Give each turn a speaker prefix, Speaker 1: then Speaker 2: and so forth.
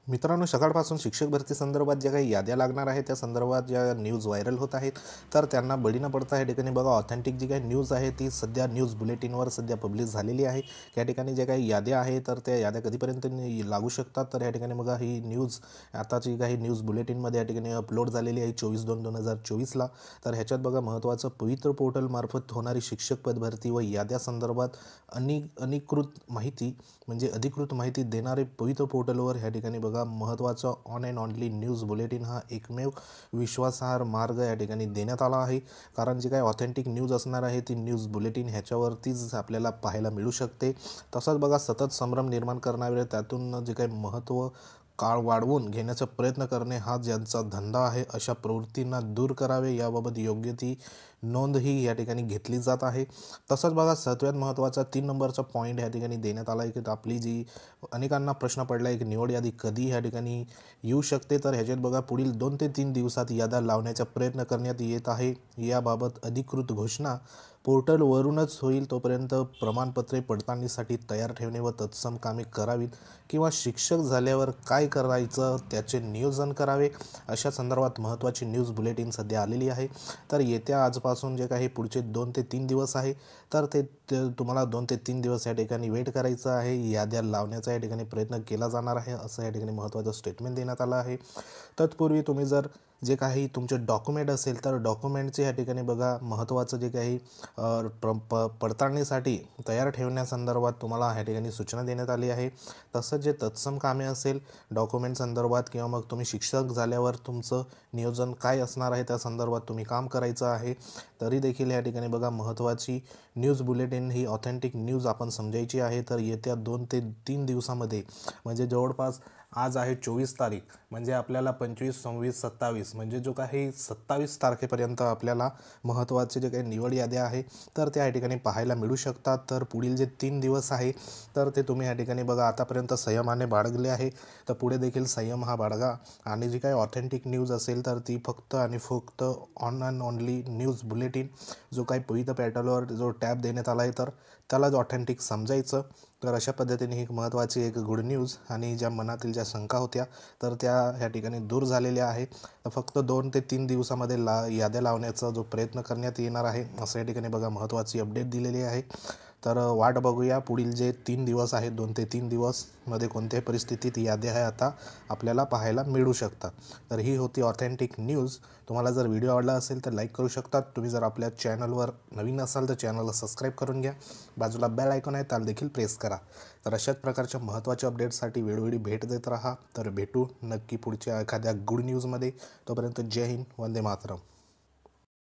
Speaker 1: मित्रांनो, सकाळपासून शिक्षक भरती संदर्भात ज्या काही याद्या लागणार आहेत त्या संदर्भात ज्या न्यूज व्हायरल होत आहेत, तर त्यांना बळी न पडता या ठिकाणी बघा ऑथेंटिक जी काही न्यूज आहे ती सध्या न्यूज बुलेटिनवर सध्या पब्लिश झालेली आहे। त्या ठिकाणी ज्या काही याद्या आहेत तर त्या याद्या कधीपर्यंत लागू शकतात, तर या ठिकाणी बघा ही न्यूज आताची काही न्यूज बुलेटिनमध्ये या ठिकाणी अपलोड झालेली आहे 24/2/2024ला। तर ह्याच्यात बघा महत्त्वाचं पवित्र पोर्टल मार्फत होणारी शिक्षक पद भरती व याद्या संदर्भात अधिकृत माहिती म्हणजे अधिकृत माहिती देणारे पवित्र पोर्टलवर ह्या ठिकाणी बघा महत्त्वाचा on and only news bulletin हा एकमेव विश्वासार्ह मार्ग या ठिकाणी देण्यात आला आहे। कारण जी काही ऑथेंटिक न्यूज असणार आहे ती न्यूज बुलेटिन ह्याच्यावरतीच आपल्याला पाहायला मिळू शकते। तसंच बघा सतत संभ्रम निर्माण करणारे त्यातून जे काही महत्त्व काळ वाढवून घेण्याचा प्रयत्न करणे हा ज्यांचा धंदा आहे अशा प्रवृत्तींना दूर करावे याबाबत योग्य ती नोंदही या ठिकाणी घेतली जात आहे। तसंच बघा सर्वात महत्त्वाचा 3 नंबरचा पॉईंट या ठिकाणी देण्यात आला आहे की आपली जी अनेकांना प्रश्न पडला आहे की निवड यादी कधी या ठिकाणी येऊ शकते, तर ह्याच्यात बघा पुढील 2 ते 3 दिवसात याद्या लावण्याचा प्रयत्न करण्यात येत आहे। याबाबत अधिकृत घोषणा पोर्टलवरूनच होईल, तोपर्यंत प्रमाणपत्रे पडताळणीसाठी तयार ठेवणे व तत्सम कामे करावीत किंवा शिक्षक झाल्यावर काय करायचं त्याचे नियोजन करावे अशा संदर्भात महत्त्वाची न्यूज बुलेटिन सध्या आलेली आहे। तर येत्या आजपासून जे काही पुढचे 2 ते 3 दिवस आहे तर ते तुम्हाला 2 ते 3 दिवस या ठिकाणी वेट करायचं आहे। याद्या लावण्याचा या ठिकाणी प्रयत्न केला जाणार आहे असं या ठिकाणी महत्त्वाचं स्टेटमेंट देण्यात आलं आहे। तत्पूर्वी तुम्ही जर जे काही तुमचे डॉक्युमेंट असेल तर डॉक्युमेंटचे या ठिकाणी बघा महत्त्वाचं जे काही पडताळणीसाठी तयार ठेवण्यासंदर्भात तुम्हाला ह्या ठिकाणी सूचना देण्यात आली आहे। तसंच जे तत्सम कामे असेल डॉक्युमेंट संदर्भात किंवा मग तुम्ही शिक्षक झाल्यावर तुमचं नियोजन काय असणार आहे त्या संदर्भात तुम्ही काम करायचं आहे, तरी देखील या ठिकाणी बघा महत्त्वाची न्यूज बुलेटिन ही ऑथेंटिक न्यूज आपण समजायची आहे। तर येत्या 2 ते 3 दिवसामध्ये म्हणजे जवळपास आज आहे 24 तारीख, म्हणजे आपल्याला 25, 26, 27 म्हणजे जो काही 27 तारखेपर्यंत आपल्याला महत्त्वाचे जे काही निवड याद्या आहे तर त्या या ठिकाणी पाहायला मिळू शकतात। तर पुढील जे 3 दिवस आहे तर ते तुम्ही या ठिकाणी बघा आतापर्यंत संयमाने बाळगले आहे, तर पुढे देखील संयम हा बाळगा आणि जी काही ऑथेंटिक न्यूज असेल तर ती फक्त आणि फक्त on and only news bulletin जो काही पवित्र पॅटर्नवर जो टॅब देण्यात आला आहे तर त्यालाच ऑथेंटिक समजायचं। तर अशा पद्धतीने ही महत्त्वाची एक गुड न्यूज आणि ज्या मनातील ज्या शंका होत्या तर त्या ह्या ठिकाणी दूर झालेल्या आहे। तर फक्त 2 ते 3 दिवसामध्ये याद्या लावण्याचा जो प्रयत्न करण्यात येणार आहे असं या ठिकाणी बघा महत्त्वाची अपडेट दिलेली आहे। तर वाट बघूया पुढील जे 3 दिवस आहेत 2 ते 3 दिवसमध्ये कोणत्याही परिस्थितीत याद्या आहे आता आपल्याला पाहायला मिळू शकतात। तर ही होती ऑथेंटिक न्यूज। तुम्हाला जर व्हिडिओ आवडला असेल तर लाईक करू शकतात। तुम्ही जर आपल्या चॅनलवर नवीन असाल तर चॅनलला सबस्क्राईब करून घ्या, बाजूला बेल आयकॉन आहे त्याला देखील प्रेस करा। तर अशाच प्रकारच्या महत्त्वाच्या अपडेट्ससाठी वेळोवेळी भेट देत राहा। तर भेटू नक्की पुढच्या एखाद्या गुड न्यूजमध्ये। तोपर्यंत जय हिंद, वंदे मातरम।